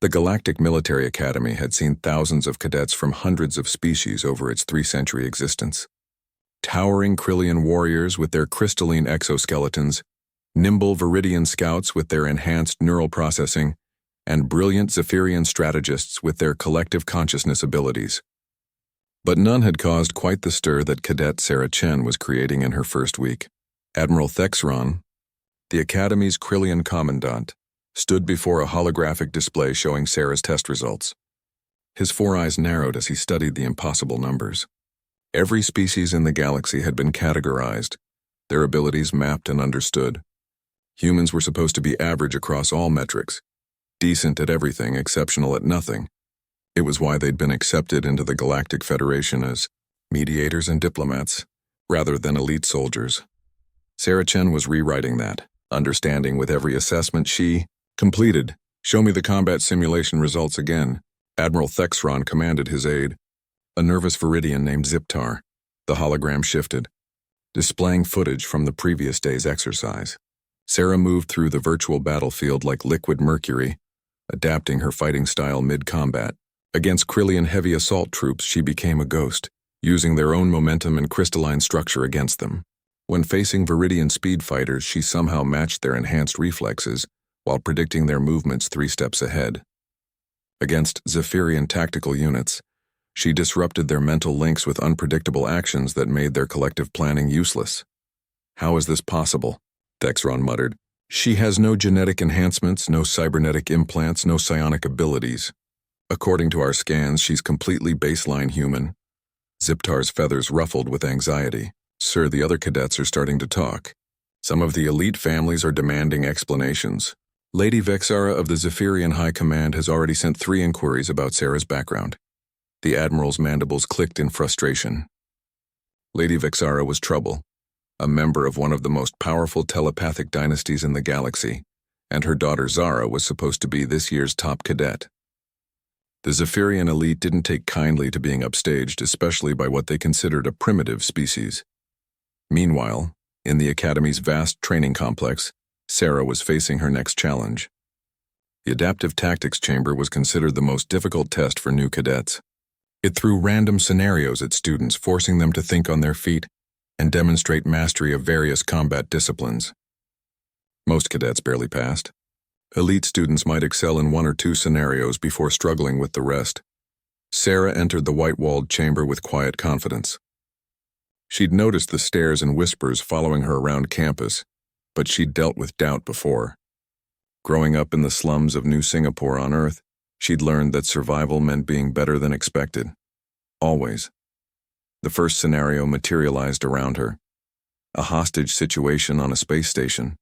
The Galactic Military Academy had seen thousands of cadets from hundreds of species over its 3-century existence. Towering Krillian warriors with their crystalline exoskeletons, nimble Viridian scouts with their enhanced neural processing, and brilliant Zephyrian strategists with their collective consciousness abilities. But none had caused quite the stir that Cadet Sarah Chen was creating in her first week. Admiral Thexron, the Academy's Krillian commandant, stood before a holographic display showing Sarah's test results. His 4 eyes narrowed as he studied the impossible numbers. Every species in the galaxy had been categorized, their abilities mapped and understood. Humans were supposed to be average across all metrics, decent at everything, exceptional at nothing. It was why they'd been accepted into the Galactic Federation as mediators and diplomats, rather than elite soldiers. Sarah Chen was rewriting that, understanding with every assessment she completed. "Show me the combat simulation results again," Admiral Thexron commanded his aide, a nervous Viridian named Ziptar. The hologram shifted, displaying footage from the previous day's exercise. Sarah moved through the virtual battlefield like liquid mercury, adapting her fighting style mid-combat. Against Krillian heavy assault troops, she became a ghost, using their own momentum and crystalline structure against them. When facing Viridian speed fighters, she somehow matched their enhanced reflexes while predicting their movements 3 steps ahead. Against Zephyrian tactical units, she disrupted their mental links with unpredictable actions that made their collective planning useless. "How is this possible?" Thexron muttered. "She has no genetic enhancements, no cybernetic implants, no psionic abilities. According to our scans, she's completely baseline human." Ziptar's feathers ruffled with anxiety. "Sir, the other cadets are starting to talk. Some of the elite families are demanding explanations. Lady Vexara of the Zephyrian High Command has already sent 3 inquiries about Sarah's background." The Admiral's mandibles clicked in frustration. Lady Vexara was trouble, a member of one of the most powerful telepathic dynasties in the galaxy, and her daughter Zara was supposed to be this year's top cadet. The Zephyrian elite didn't take kindly to being upstaged, especially by what they considered a primitive species. Meanwhile, in the Academy's vast training complex, Sarah was facing her next challenge. The Adaptive Tactics Chamber was considered the most difficult test for new cadets. It threw random scenarios at students, forcing them to think on their feet and demonstrate mastery of various combat disciplines. Most cadets barely passed. Elite students might excel in 1 or 2 scenarios before struggling with the rest. Sarah entered the white-walled chamber with quiet confidence. She'd noticed the stares and whispers following her around campus, but she'd dealt with doubt before. Growing up in the slums of New Singapore on Earth, she'd learned that survival meant being better than expected. Always. The first scenario materialized around her. A hostage situation on a space station.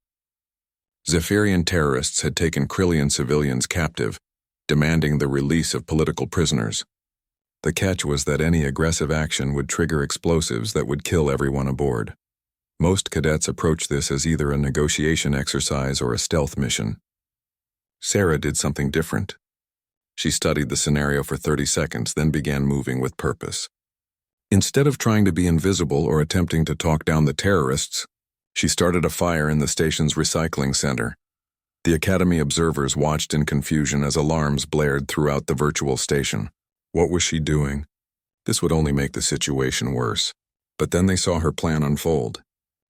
Zephyrian terrorists had taken Krillian civilians captive, demanding the release of political prisoners. The catch was that any aggressive action would trigger explosives that would kill everyone aboard. Most cadets approached this as either a negotiation exercise or a stealth mission. Sarah did something different. She studied the scenario for 30 seconds, then began moving with purpose. Instead of trying to be invisible or attempting to talk down the terrorists, she started a fire in the station's recycling center. The Academy observers watched in confusion as alarms blared throughout the virtual station. What was she doing? This would only make the situation worse. But then they saw her plan unfold.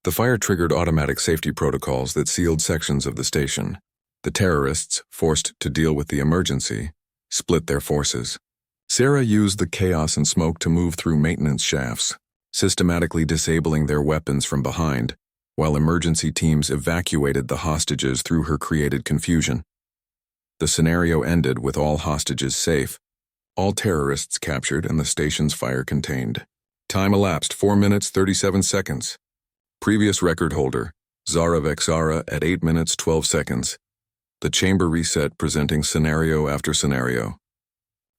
The fire triggered automatic safety protocols that sealed sections of the station. The terrorists, forced to deal with the emergency, split their forces. Sarah used the chaos and smoke to move through maintenance shafts, systematically disabling their weapons from behind, while emergency teams evacuated the hostages through her created confusion. The scenario ended with all hostages safe, all terrorists captured, and the station's fire contained. Time elapsed 4 minutes 37 seconds. Previous record holder, Zara Vexara, at 8 minutes 12 seconds. The chamber reset, presenting scenario after scenario.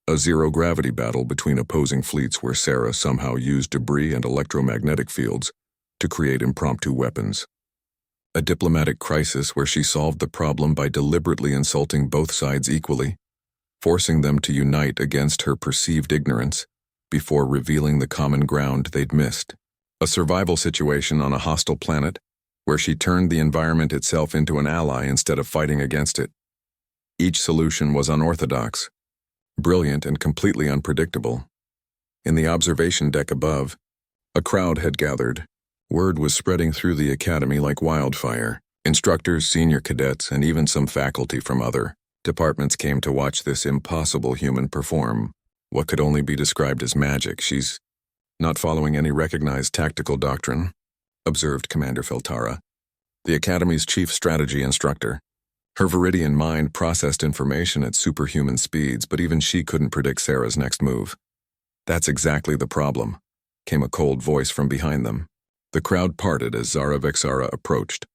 A zero-gravity battle between opposing fleets where Sarah somehow used debris and electromagnetic fields to create impromptu weapons. A diplomatic crisis where she solved the problem by deliberately insulting both sides equally, forcing them to unite against her perceived ignorance before revealing the common ground they'd missed. A survival situation on a hostile planet where she turned the environment itself into an ally instead of fighting against it. Each solution was unorthodox, brilliant and completely unpredictable. In the observation deck above, a crowd had gathered. Word was spreading through the academy like wildfire. Instructors, senior cadets, and even some faculty from other departments came to watch this impossible human perform what could only be described as magic. "She's not following any recognized tactical doctrine," observed Commander Feltara, the Academy's chief strategy instructor. Her Viridian mind processed information at superhuman speeds, but even she couldn't predict Sarah's next move. "That's exactly the problem," came a cold voice from behind them. The crowd parted as Zara Vexara approached,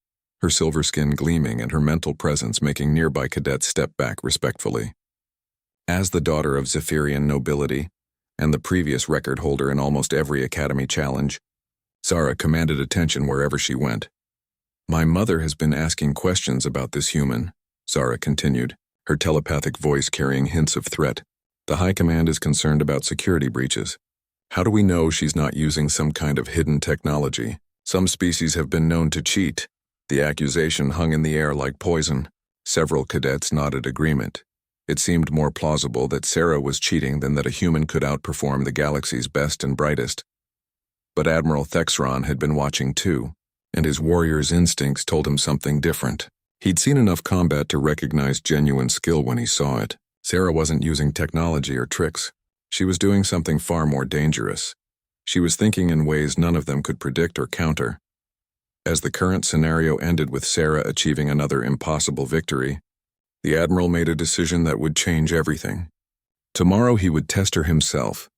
her silver skin gleaming and her mental presence making nearby cadets step back respectfully. As the daughter of Zephyrian nobility, and the previous record holder in almost every Academy challenge, Zara commanded attention wherever she went. "My mother has been asking questions about this human," Zara continued, her telepathic voice carrying hints of threat. "The High Command is concerned about security breaches. How do we know she's not using some kind of hidden technology? Some species have been known to cheat." The accusation hung in the air like poison. Several cadets nodded agreement. It seemed more plausible that Sarah was cheating than that a human could outperform the galaxy's best and brightest. But Admiral Thexron had been watching too, and his warrior's instincts told him something different. He'd seen enough combat to recognize genuine skill when he saw it. Sarah wasn't using technology or tricks. She was doing something far more dangerous. She was thinking in ways none of them could predict or counter. As the current scenario ended with Sarah achieving another impossible victory, the Admiral made a decision that would change everything. Tomorrow he would test her himself,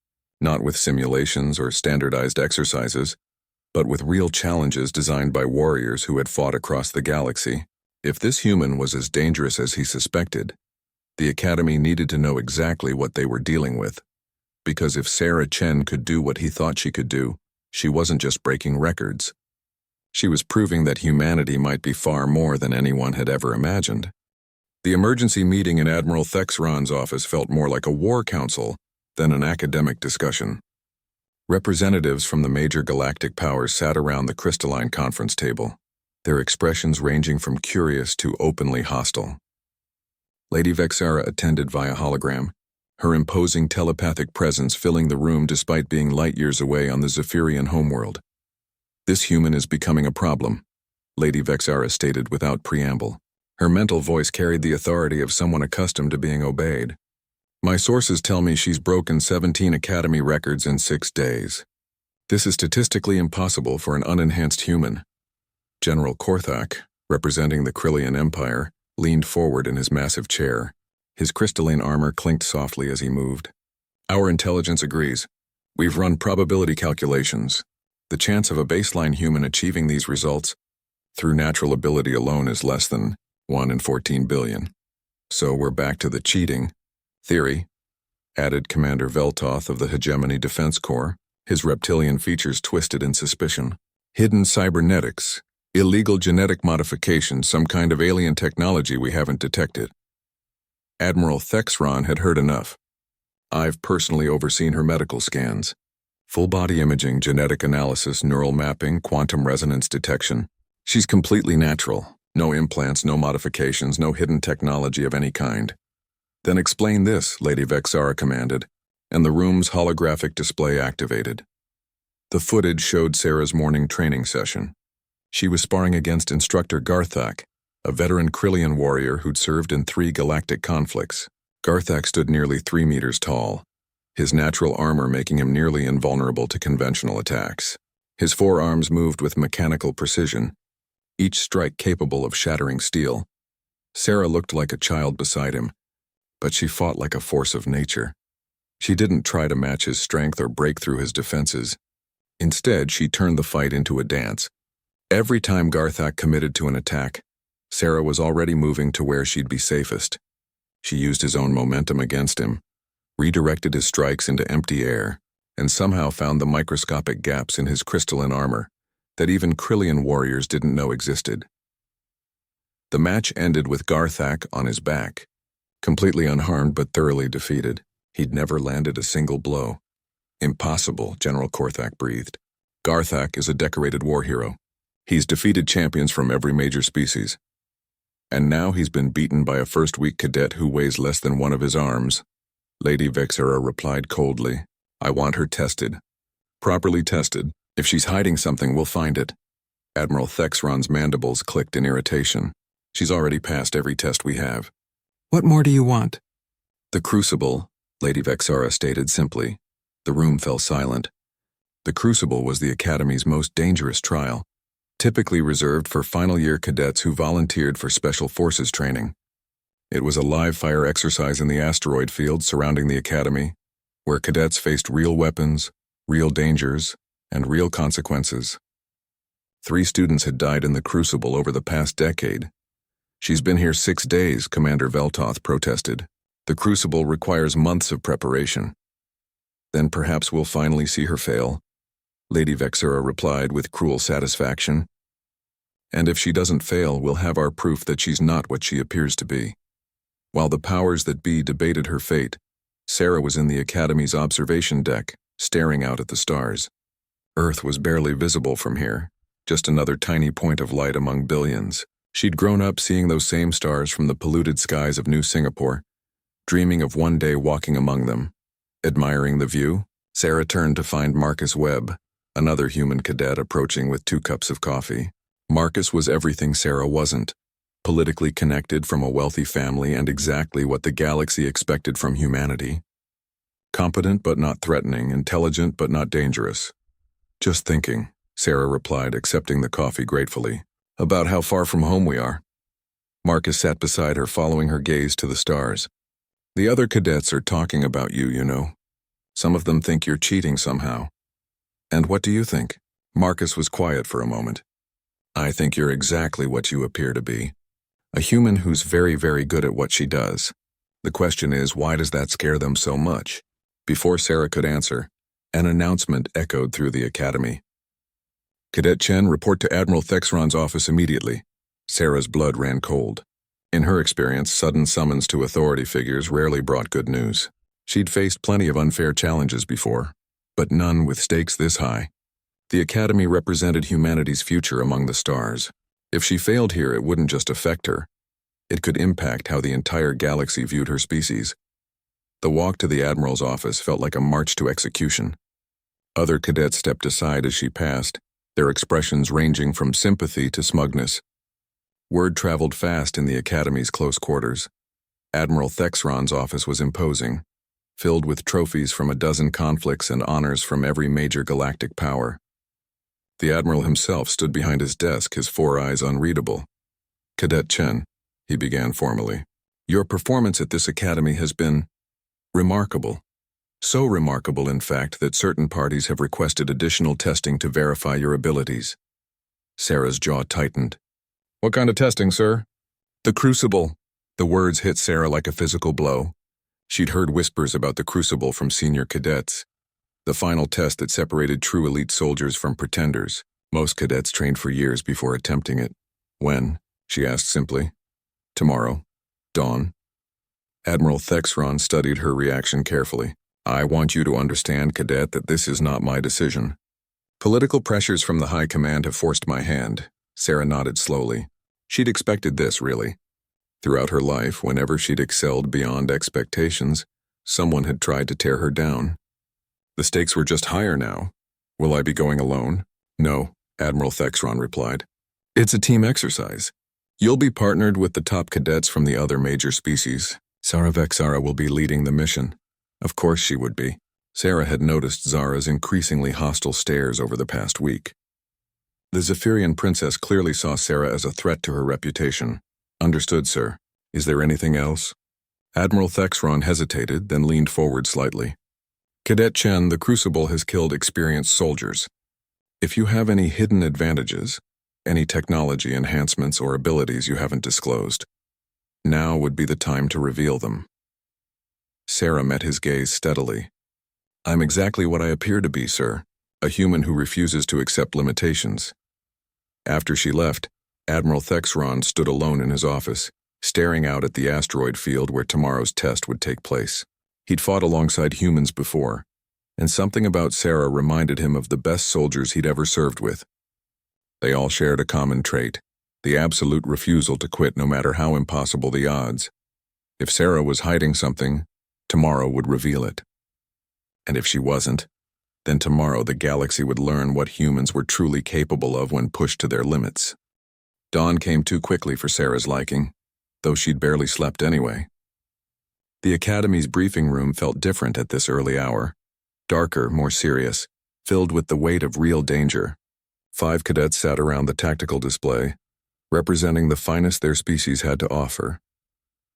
not with simulations or standardized exercises, but with real challenges designed by warriors who had fought across the galaxy. If this human was as dangerous as he suspected, the Academy needed to know exactly what they were dealing with. Because if Sarah Chen could do what he thought she could do, she wasn't just breaking records. She was proving that humanity might be far more than anyone had ever imagined. The emergency meeting in Admiral Thexron's office felt more like a war council than an academic discussion. Representatives from the major galactic powers sat around the crystalline conference table, their expressions ranging from curious to openly hostile. Lady Vexara attended via hologram, her imposing telepathic presence filling the room despite being light years away on the Zephyrian homeworld. "This human is becoming a problem," Lady Vexara stated without preamble. Her mental voice carried the authority of someone accustomed to being obeyed. "My sources tell me she's broken 17 Academy records in 6 days. This is statistically impossible for an unenhanced human." General Korthak, representing the Krillian Empire, leaned forward in his massive chair. His crystalline armor clinked softly as he moved. "Our intelligence agrees. We've run probability calculations. The chance of a baseline human achieving these results through natural ability alone is less than 1 in 14 billion. So we're back to the cheating theory," added Commander Veltoth of the Hegemony Defense Corps, his reptilian features twisted in suspicion. "Hidden cybernetics, illegal genetic modification, some kind of alien technology we haven't detected." Admiral Thexron had heard enough. "I've personally overseen her medical scans. Full body imaging, genetic analysis, neural mapping, quantum resonance detection. She's completely natural. No implants, no modifications, no hidden technology of any kind." "Then explain this," Lady Vexara commanded, and the room's holographic display activated. The footage showed Sarah's morning training session. She was sparring against instructor Garthak, a veteran Krillian warrior who'd served in 3 galactic conflicts. Garthak stood nearly 3 meters tall, his natural armor making him nearly invulnerable to conventional attacks. His forearms moved with mechanical precision, each strike capable of shattering steel. Sarah looked like a child beside him, but she fought like a force of nature. She didn't try to match his strength or break through his defenses. Instead, she turned the fight into a dance. Every time Garthak committed to an attack, Sarah was already moving to where she'd be safest. She used his own momentum against him, redirected his strikes into empty air, and somehow found the microscopic gaps in his crystalline armor that even Krillian warriors didn't know existed. The match ended with Garthak on his back, completely unharmed but thoroughly defeated. He'd never landed a single blow. "Impossible," General Korthak breathed. "Garthak is a decorated war hero. He's defeated champions from every major species. And now he's been beaten by a first-week cadet who weighs less than one of his arms. Lady Vexera replied coldly, I want her tested. Properly tested. If she's hiding something, we'll find it. Admiral Thexron's mandibles clicked in irritation. She's already passed every test we have. What more do you want? The Crucible, Lady Vexera stated simply. The room fell silent. The Crucible was the Academy's most dangerous trial, typically reserved for final-year cadets who volunteered for Special Forces training. It was a live-fire exercise in the asteroid field surrounding the Academy, where cadets faced real weapons, real dangers, and real consequences. 3 students had died in the Crucible over the past decade. She's been here 6 days, Commander Veltoth protested. The Crucible requires months of preparation. Then perhaps we'll finally see her fail, Lady Vexera replied with cruel satisfaction. And if she doesn't fail, we'll have our proof that she's not what she appears to be. While the powers that be debated her fate, Sarah was in the Academy's observation deck, staring out at the stars. Earth was barely visible from here, just another tiny point of light among billions. She'd grown up seeing those same stars from the polluted skies of New Singapore, dreaming of one day walking among them. Admiring the view, Sarah turned to find Marcus Webb, another human cadet approaching with 2 cups of coffee. Marcus was everything Sarah wasn't. Politically connected from a wealthy family and exactly what the galaxy expected from humanity. Competent but not threatening, intelligent but not dangerous. Just thinking, Sarah replied, accepting the coffee gratefully, about how far from home we are. Marcus sat beside her, following her gaze to the stars. The other cadets are talking about you, you know. Some of them think you're cheating somehow. And what do you think? Marcus was quiet for a moment. I think you're exactly what you appear to be. A human who's very, very good at what she does. The question is, why does that scare them so much? Before Sarah could answer, an announcement echoed through the Academy. Cadet Chen, report to Admiral Thexron's office immediately. Sarah's blood ran cold. In her experience, sudden summons to authority figures rarely brought good news. She'd faced plenty of unfair challenges before, but none with stakes this high. The Academy represented humanity's future among the stars. If she failed here, it wouldn't just affect her. It could impact how the entire galaxy viewed her species. The walk to the Admiral's office felt like a march to execution. Other cadets stepped aside as she passed, their expressions ranging from sympathy to smugness. Word traveled fast in the Academy's close quarters. Admiral Thexron's office was imposing, filled with trophies from a dozen conflicts and honors from every major galactic power. The Admiral himself stood behind his desk, his 4 eyes unreadable. Cadet Chen, he began formally, your performance at this academy has been remarkable. So remarkable, in fact, that certain parties have requested additional testing to verify your abilities. Sarah's jaw tightened. What kind of testing, sir? The Crucible. The words hit Sarah like a physical blow. She'd heard whispers about the Crucible from senior cadets. The final test that separated true elite soldiers from pretenders. Most cadets trained for years before attempting it. When? She asked simply. Tomorrow. Dawn. Admiral Thexron studied her reaction carefully. I want you to understand, cadet, that this is not my decision. Political pressures from the high command have forced my hand. Sarah nodded slowly. She'd expected this, really. Throughout her life, whenever she'd excelled beyond expectations, someone had tried to tear her down. The stakes were just higher now. Will I be going alone? No, Admiral Thexron replied. It's a team exercise. You'll be partnered with the top cadets from the other major species. Sarah Vexera will be leading the mission. Of course she would be. Sarah had noticed Zara's increasingly hostile stares over the past week. The Zephyrian princess clearly saw Sarah as a threat to her reputation. Understood, sir. Is there anything else? Admiral Thexron hesitated, then leaned forward slightly. Cadet Chen, the Crucible has killed experienced soldiers. If you have any hidden advantages, any technology enhancements or abilities you haven't disclosed, now would be the time to reveal them. Sarah met his gaze steadily. I'm exactly what I appear to be, sir. A human who refuses to accept limitations. After she left, Admiral Thexron stood alone in his office, staring out at the asteroid field where tomorrow's test would take place. He'd fought alongside humans before, and something about Sarah reminded him of the best soldiers he'd ever served with. They all shared a common trait. the absolute refusal to quit no matter how impossible the odds. If Sarah was hiding something, tomorrow would reveal it. And if she wasn't, then tomorrow the galaxy would learn what humans were truly capable of when pushed to their limits. Dawn came too quickly for Sarah's liking, though she'd barely slept anyway. The Academy's briefing room felt different at this early hour. Darker, more serious, filled with the weight of real danger. 5 cadets sat around the tactical display, representing the finest their species had to offer.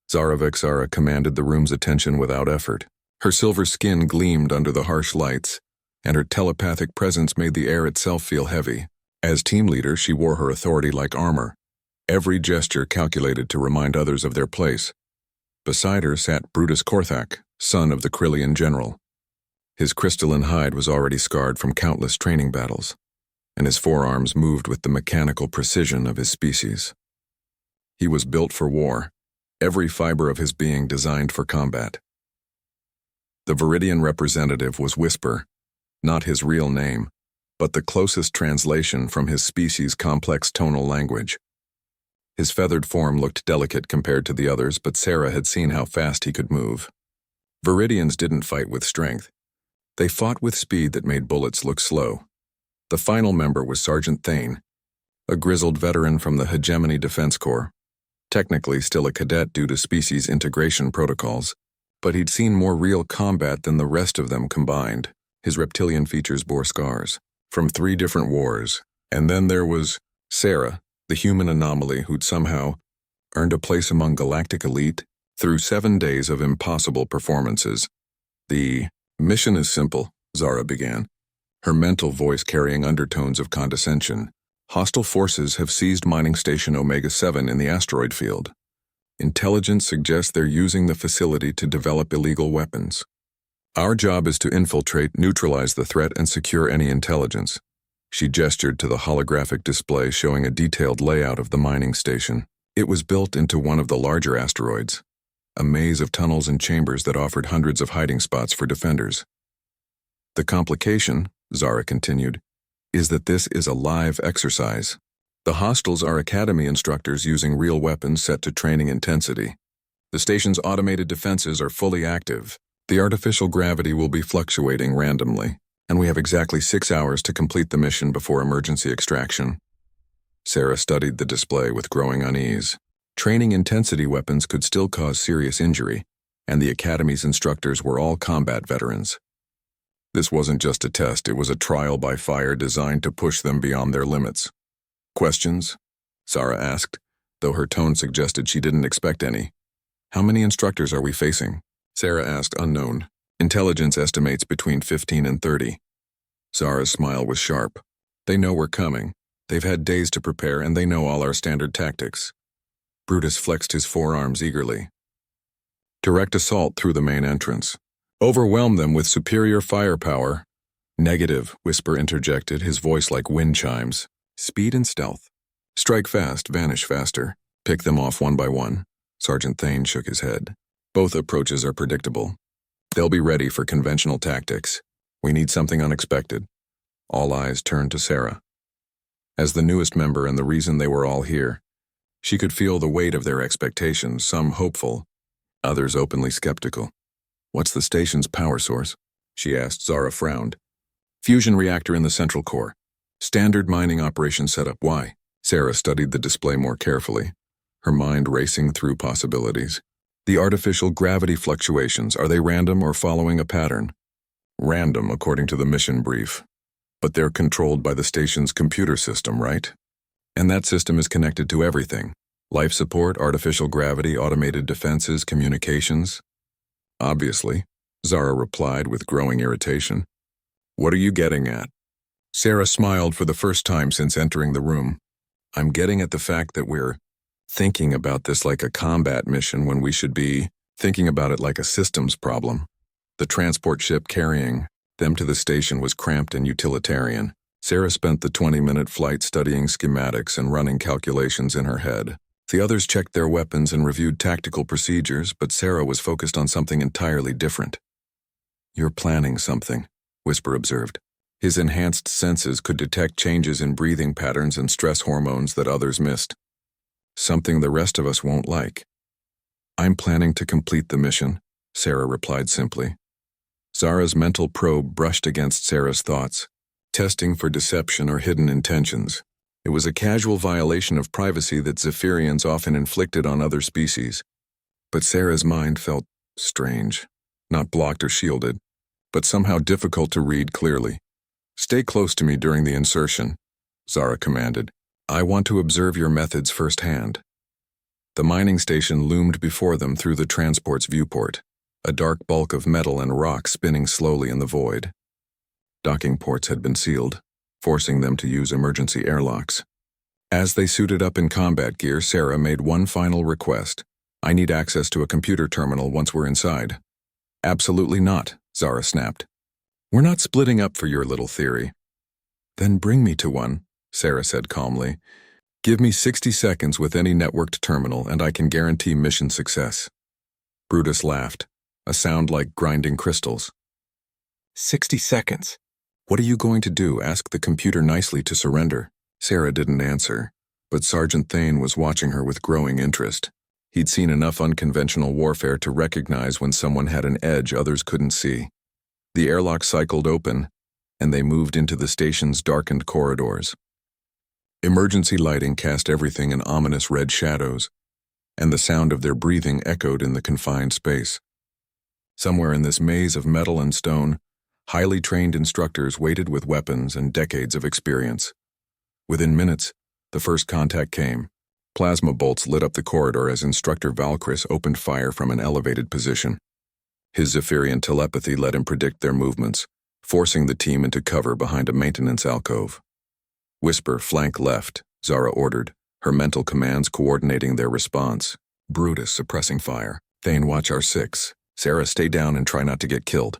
Zara Vexara commanded the room's attention without effort. Her silver skin gleamed under the harsh lights, and her telepathic presence made the air itself feel heavy. As team leader, she wore her authority like armor, every gesture calculated to remind others of their place. Beside her sat Brutus Korthak, son of the Krillian general. His crystalline hide was already scarred from countless training battles, and his forearms moved with the mechanical precision of his species. He was built for war, every fiber of his being designed for combat. The Viridian representative was Whisper, not his real name, but the closest translation from his species' complex tonal language. His feathered form looked delicate compared to the others, but Sarah had seen how fast he could move. Viridians didn't fight with strength. They fought with speed that made bullets look slow. The final member was Sergeant Thane, a grizzled veteran from the Hegemony Defense Corps, technically still a cadet due to species integration protocols, but he'd seen more real combat than the rest of them combined. His reptilian features bore scars from 3 different wars. And then there was Sarah, the human anomaly who'd somehow earned a place among Galactic elite through 7 days of impossible performances. The mission is simple, Zara began, her mental voice carrying undertones of condescension. Hostile forces have seized mining station Omega-7 in the asteroid field. Intelligence suggests they're using the facility to develop illegal weapons. Our job is to infiltrate, neutralize the threat, and secure any intelligence. She gestured to the holographic display showing a detailed layout of the mining station. It was built into one of the larger asteroids, a maze of tunnels and chambers that offered hundreds of hiding spots for defenders. The complication, Zara continued, is that this is a live exercise. The hostiles are Academy instructors using real weapons set to training intensity. The station's automated defenses are fully active. The artificial gravity will be fluctuating randomly, and we have exactly 6 hours to complete the mission before emergency extraction. Sarah studied the display with growing unease. Training intensity weapons could still cause serious injury, and the Academy's instructors were all combat veterans. This wasn't just a test, it was a trial by fire designed to push them beyond their limits. Questions? Sarah asked, though her tone suggested she didn't expect any. How many instructors are we facing? Sarah asked, unknown. Intelligence estimates between 15 and 30. Zara's smile was sharp. They know we're coming. They've had days to prepare, and they know all our standard tactics. Brutus flexed his forearms eagerly. Direct assault through the main entrance. Overwhelm them with superior firepower. Negative, Whisper interjected, his voice like wind chimes. Speed and stealth. Strike fast, vanish faster. Pick them off one by one. Sergeant Thane shook his head. Both approaches are predictable. They'll be ready for conventional tactics. We need something unexpected. All eyes turned to Sarah. As the newest member and the reason they were all here, she could feel the weight of their expectations, some hopeful, others openly skeptical. What's the station's power source? She asked. Zara frowned. Fusion reactor in the central core. Standard mining operation setup. Why? Sarah studied the display more carefully, her mind racing through possibilities. The artificial gravity fluctuations, are they random or following a pattern? Random, according to the mission brief. But they're controlled by the station's computer system, right? And that system is connected to everything. Life support, artificial gravity, automated defenses, communications. Obviously, Zara replied with growing irritation. What are you getting at? Sarah smiled for the first time since entering the room. I'm getting at the fact that we're thinking about this like a combat mission when we should be thinking about it like a systems problem. The transport ship carrying them to the station was cramped and utilitarian. Sarah spent the 20-minute flight studying schematics and running calculations in her head. The others checked their weapons and reviewed tactical procedures, but Sarah was focused on something entirely different. You're planning something, Whisper observed. His enhanced senses could detect changes in breathing patterns and stress hormones that others missed. something the rest of us won't like. I'm planning to complete the mission, Sarah replied simply. Zara's mental probe brushed against Sarah's thoughts, testing for deception or hidden intentions. It was a casual violation of privacy that Zephyrians often inflicted on other species. But Sarah's mind felt strange, not blocked or shielded, but somehow difficult to read clearly. Stay close to me during the insertion, Zara commanded. I want to observe your methods firsthand. The mining station loomed before them through the transport's viewport, a dark bulk of metal and rock spinning slowly in the void. Docking ports had been sealed, forcing them to use emergency airlocks. As they suited up in combat gear, Sarah made one final request. I need access to a computer terminal once we're inside. Absolutely not, Zara snapped. We're not splitting up for your little theory. Then bring me to one, Sarah said calmly. Give me 60 seconds with any networked terminal and I can guarantee mission success. Brutus laughed, a sound like grinding crystals. 60 seconds. What are you going to do? Asked the computer nicely to surrender. Sarah didn't answer, but Sergeant Thane was watching her with growing interest. He'd seen enough unconventional warfare to recognize when someone had an edge others couldn't see. The airlock cycled open, and they moved into the station's darkened corridors. Emergency lighting cast everything in ominous red shadows, and the sound of their breathing echoed in the confined space. Somewhere in this maze of metal and stone, highly trained instructors waited with weapons and decades of experience. Within minutes, the first contact came. Plasma bolts lit up the corridor as Instructor Valkyris opened fire from an elevated position. His Zephyrian telepathy let him predict their movements, forcing the team into cover behind a maintenance alcove. Whisper, flank left, Zara ordered, her mental commands coordinating their response. Brutus suppressing fire. Thane, watch R6. Sarah, stay down and try not to get killed.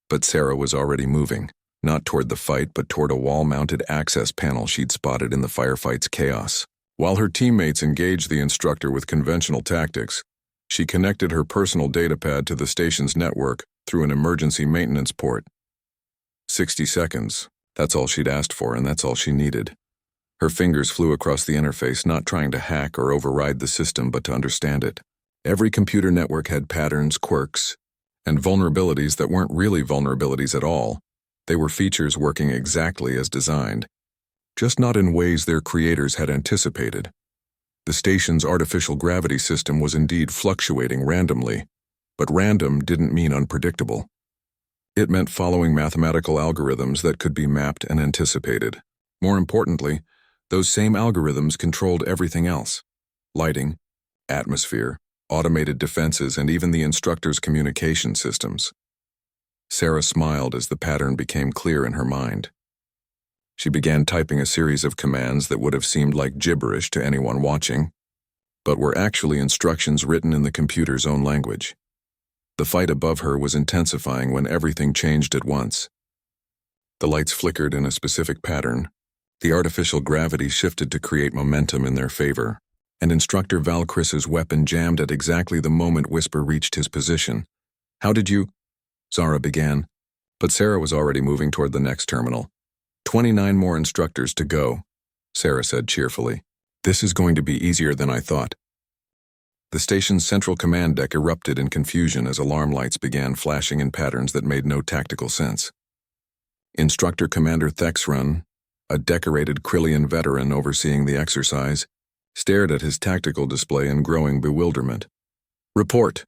But Sarah was already moving, not toward the fight but toward a wall-mounted access panel she'd spotted in the firefight's chaos. While her teammates engaged the instructor with conventional tactics, she connected her personal datapad to the station's network through an emergency maintenance port. 60 seconds. That's all she'd asked for, and that's all she needed. Her fingers flew across the interface, not trying to hack or override the system, but to understand it. Every computer network had patterns, quirks, and vulnerabilities that weren't really vulnerabilities at all. They were features working exactly as designed, just not in ways their creators had anticipated. The station's artificial gravity system was indeed fluctuating randomly, but random didn't mean unpredictable. It meant following mathematical algorithms that could be mapped and anticipated. More importantly, those same algorithms controlled everything else: lighting, atmosphere, automated defenses, and even the instructor's communication systems. Sarah smiled as the pattern became clear in her mind. She began typing a series of commands that would have seemed like gibberish to anyone watching, but were actually instructions written in the computer's own language. The fight above her was intensifying when everything changed at once. The lights flickered in a specific pattern. The artificial gravity shifted to create momentum in their favor, and Instructor Valkyris's weapon jammed at exactly the moment Whisper reached his position. How did you? Zara began, but Sarah was already moving toward the next terminal. 29 more instructors to go, Sarah said cheerfully. This is going to be easier than I thought. The station's central command deck erupted in confusion as alarm lights began flashing in patterns that made no tactical sense. Instructor Commander Thexrun, a decorated Krillian veteran overseeing the exercise, stared at his tactical display in growing bewilderment. Report,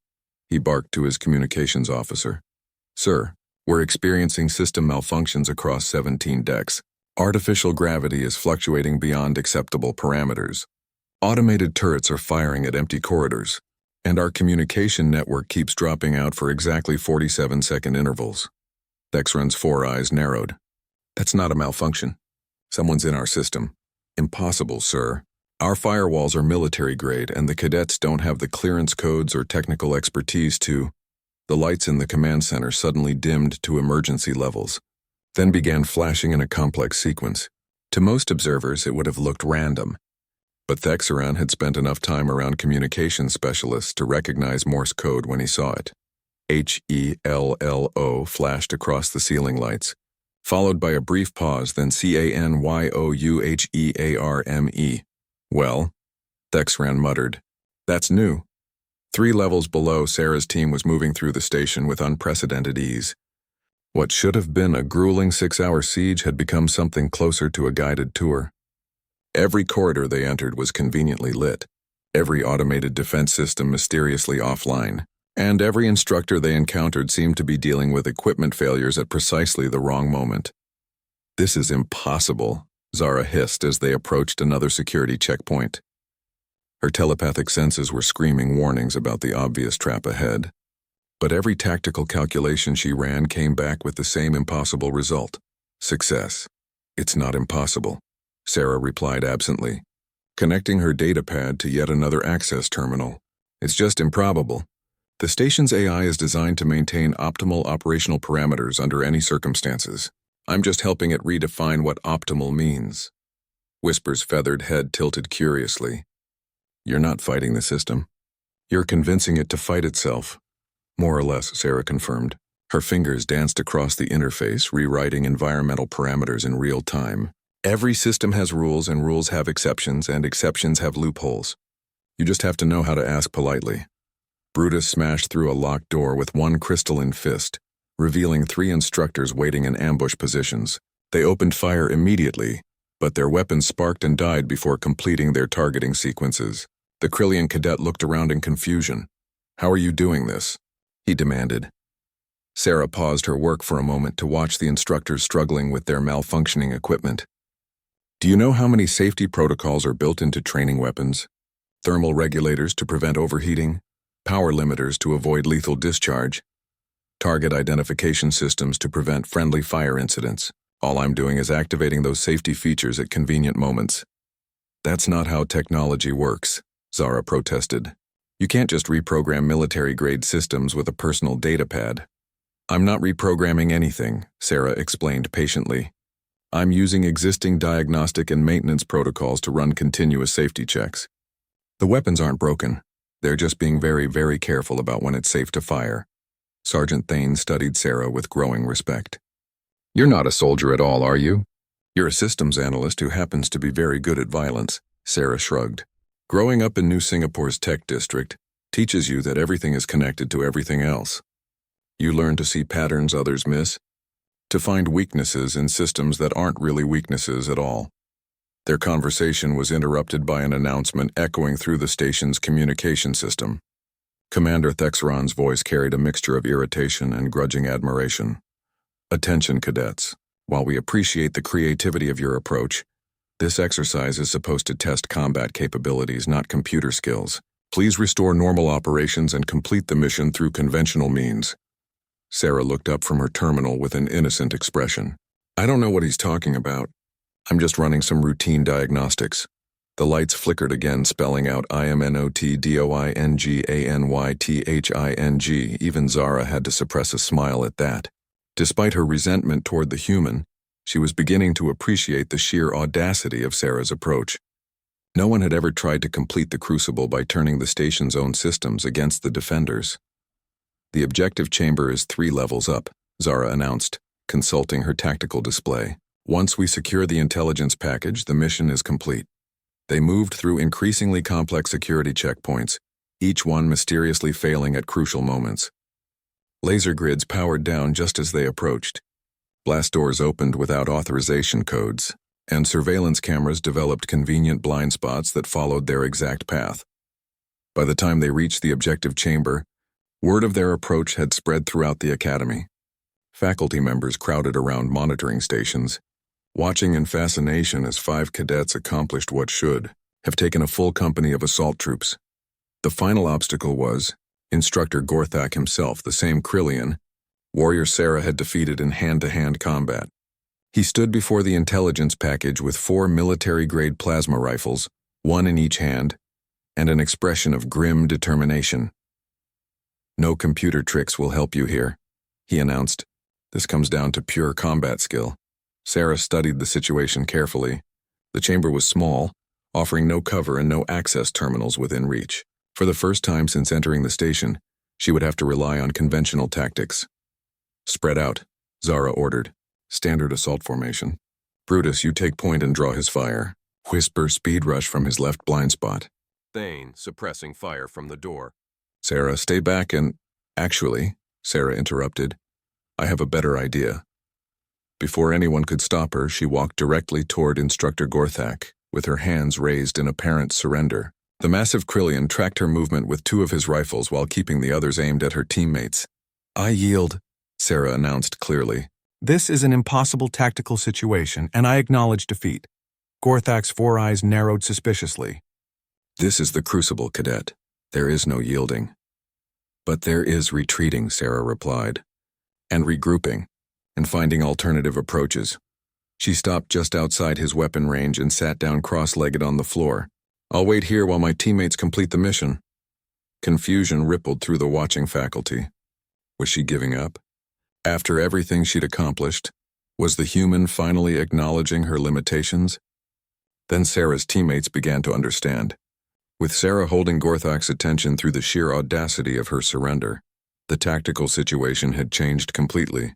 he barked to his communications officer. Sir, we're experiencing system malfunctions across 17 decks. Artificial gravity is fluctuating beyond acceptable parameters. Automated turrets are firing at empty corridors, and our communication network keeps dropping out for exactly 47-second intervals. Thexrun's four eyes narrowed. That's not a malfunction. Someone's in our system. Impossible, sir. Our firewalls are military grade, and the cadets don't have the clearance codes or technical expertise to... The lights in the command center suddenly dimmed to emergency levels, then began flashing in a complex sequence. To most observers, it would have looked random, but Thexeran had spent enough time around communications specialists to recognize Morse code when he saw it. HELLO flashed across the ceiling lights, followed by a brief pause, then CANYOUHEARME. Well, Thexran muttered. That's new. 3 levels below, Sarah's team was moving through the station with unprecedented ease. What should have been a grueling 6-hour siege had become something closer to a guided tour. Every corridor they entered was conveniently lit, every automated defense system mysteriously offline, and every instructor they encountered seemed to be dealing with equipment failures at precisely the wrong moment. This is impossible, Zara hissed as they approached another security checkpoint. Her telepathic senses were screaming warnings about the obvious trap ahead. But every tactical calculation she ran came back with the same impossible result: success. It's not impossible, Sarah replied absently, connecting her datapad to yet another access terminal. It's just improbable. The station's AI is designed to maintain optimal operational parameters under any circumstances. I'm just helping it redefine what optimal means. Whisper's feathered head tilted curiously. You're not fighting the system. You're convincing it to fight itself. More or less, Sarah confirmed. Her fingers danced across the interface, rewriting environmental parameters in real time. Every system has rules, and rules have exceptions, and exceptions have loopholes. You just have to know how to ask politely. Brutus smashed through a locked door with one crystalline fist, revealing 3 instructors waiting in ambush positions. They opened fire immediately, but their weapons sparked and died before completing their targeting sequences. The Krillian cadet looked around in confusion. How are you doing this? He demanded. Sarah paused her work for a moment to watch the instructors struggling with their malfunctioning equipment. Do you know how many safety protocols are built into training weapons? Thermal regulators to prevent overheating, power limiters to avoid lethal discharge, target identification systems to prevent friendly fire incidents. All I'm doing is activating those safety features at convenient moments. That's not how technology works, Zara protested. You can't just reprogram military-grade systems with a personal datapad. I'm not reprogramming anything, Sarah explained patiently. I'm using existing diagnostic and maintenance protocols to run continuous safety checks. The weapons aren't broken. They're just being very, very careful about when it's safe to fire. Sergeant Thane studied Sarah with growing respect. You're not a soldier at all, are you? You're a systems analyst who happens to be very good at violence, Sarah shrugged. Growing up in New Singapore's tech district teaches you that everything is connected to everything else. You learn to see patterns others miss, to find weaknesses in systems that aren't really weaknesses at all. Their conversation was interrupted by an announcement echoing through the station's communication system. Commander Thexron's voice carried a mixture of irritation and grudging admiration. Attention, cadets. While we appreciate the creativity of your approach, this exercise is supposed to test combat capabilities, not computer skills. Please restore normal operations and complete the mission through conventional means. Sarah looked up from her terminal with an innocent expression. I don't know what he's talking about. I'm just running some routine diagnostics. The lights flickered again, spelling out IMNOTDOINGANYTHING. Even Zara had to suppress a smile at that. Despite her resentment toward the human, she was beginning to appreciate the sheer audacity of Sarah's approach. No one had ever tried to complete the crucible by turning the station's own systems against the defenders. The objective chamber is 3 levels up, Zara announced, consulting her tactical display. Once we secure the intelligence package, the mission is complete. They moved through increasingly complex security checkpoints, each one mysteriously failing at crucial moments. Laser grids powered down just as they approached. Blast doors opened without authorization codes, and surveillance cameras developed convenient blind spots that followed their exact path. By the time they reached the objective chamber, word of their approach had spread throughout the academy. Faculty members crowded around monitoring stations, watching in fascination as 5 cadets accomplished what should have taken a full company of assault troops. The final obstacle was Instructor Gorthak himself, the same Krillian warrior Sarah had defeated in hand-to-hand combat. He stood before the intelligence package with 4 military-grade plasma rifles, 1 in each hand, and an expression of grim determination. No computer tricks will help you here, he announced. This comes down to pure combat skill. Sarah studied the situation carefully. The chamber was small, offering no cover and no access terminals within reach. For the first time since entering the station, she would have to rely on conventional tactics. Spread out, Zara ordered. Standard assault formation. Brutus, you take point and draw his fire. Whisper speed rush from his left blind spot. Thane, suppressing fire from the door. Sarah, stay back and... Actually, Sarah interrupted, I have a better idea. Before anyone could stop her, she walked directly toward Instructor Gorthak, with her hands raised in apparent surrender. The massive Krillian tracked her movement with two of his rifles while keeping the others aimed at her teammates. I yield, Sarah announced clearly. This is an impossible tactical situation, and I acknowledge defeat. Gorthak's four eyes narrowed suspiciously. This is the Crucible, Cadet. There is no yielding. But there is retreating, Sarah replied. And regrouping, and finding alternative approaches. She stopped just outside his weapon range and sat down cross-legged on the floor. I'll wait here while my teammates complete the mission. Confusion rippled through the watching faculty. Was she giving up? After everything she'd accomplished, was the human finally acknowledging her limitations? Then Sarah's teammates began to understand. With Sarah holding Gorthak's attention through the sheer audacity of her surrender, the tactical situation had changed completely.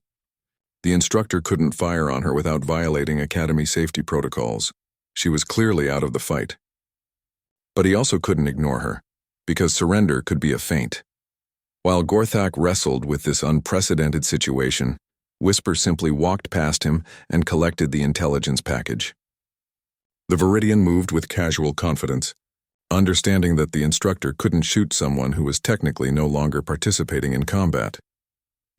The instructor couldn't fire on her without violating Academy safety protocols. She was clearly out of the fight. But he also couldn't ignore her, because surrender could be a feint. While Gorthak wrestled with this unprecedented situation, Whisper simply walked past him and collected the intelligence package. The Viridian moved with casual confidence, understanding that the instructor couldn't shoot someone who was technically no longer participating in combat.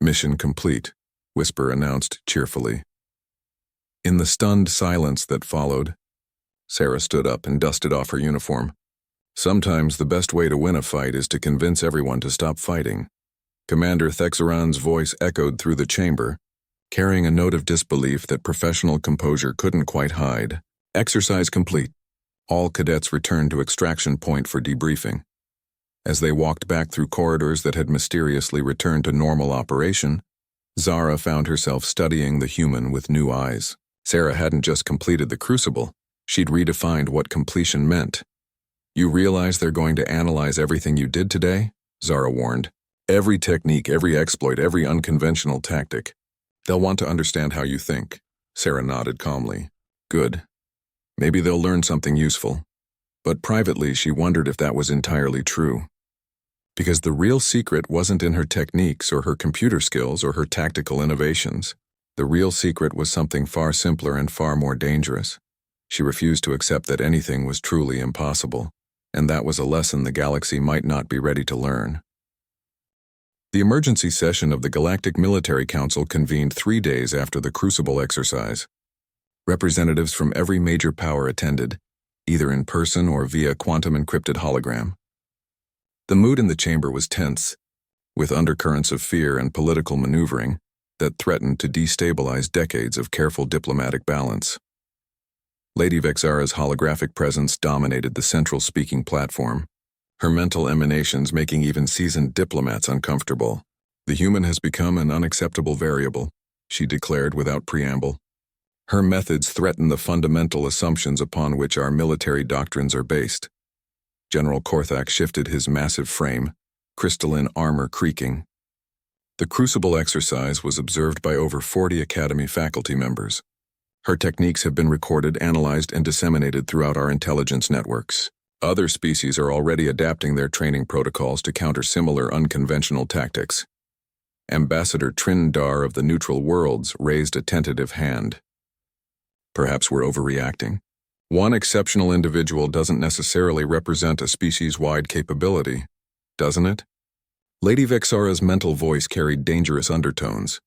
Mission complete, Whisper announced cheerfully. In the stunned silence that followed, Sarah stood up and dusted off her uniform. Sometimes the best way to win a fight is to convince everyone to stop fighting. Commander Thexeron's voice echoed through the chamber, carrying a note of disbelief that professional composure couldn't quite hide. Exercise complete. All cadets returned to extraction point for debriefing. As they walked back through corridors that had mysteriously returned to normal operation, Zara found herself studying the human with new eyes. Sarah hadn't just completed the Crucible, she'd redefined what completion meant. You realize they're going to analyze everything you did today? Zara warned. Every technique, every exploit, every unconventional tactic. They'll want to understand how you think. Sarah nodded calmly. Good. Maybe they'll learn something useful. But privately, she wondered if that was entirely true. Because the real secret wasn't in her techniques or her computer skills or her tactical innovations. The real secret was something far simpler and far more dangerous. She refused to accept that anything was truly impossible, and that was a lesson the galaxy might not be ready to learn. The emergency session of the Galactic Military Council convened 3 days after the Crucible exercise. Representatives from every major power attended, either in person or via quantum-encrypted hologram. The mood in the chamber was tense, with undercurrents of fear and political maneuvering that threatened to destabilize decades of careful diplomatic balance. Lady Vexara's holographic presence dominated the central speaking platform, her mental emanations making even seasoned diplomats uncomfortable. The human has become an unacceptable variable, she declared without preamble. Her methods threaten the fundamental assumptions upon which our military doctrines are based. General Gorthak shifted his massive frame, crystalline armor creaking. The Crucible exercise was observed by over 40 Academy faculty members. Her techniques have been recorded, analyzed, and disseminated throughout our intelligence networks. Other species are already adapting their training protocols to counter similar unconventional tactics. Ambassador Trindar of the Neutral Worlds raised a tentative hand. Perhaps we're overreacting. One exceptional individual doesn't necessarily represent a species-wide capability, doesn't it? Lady Vexara's mental voice carried dangerous undertones.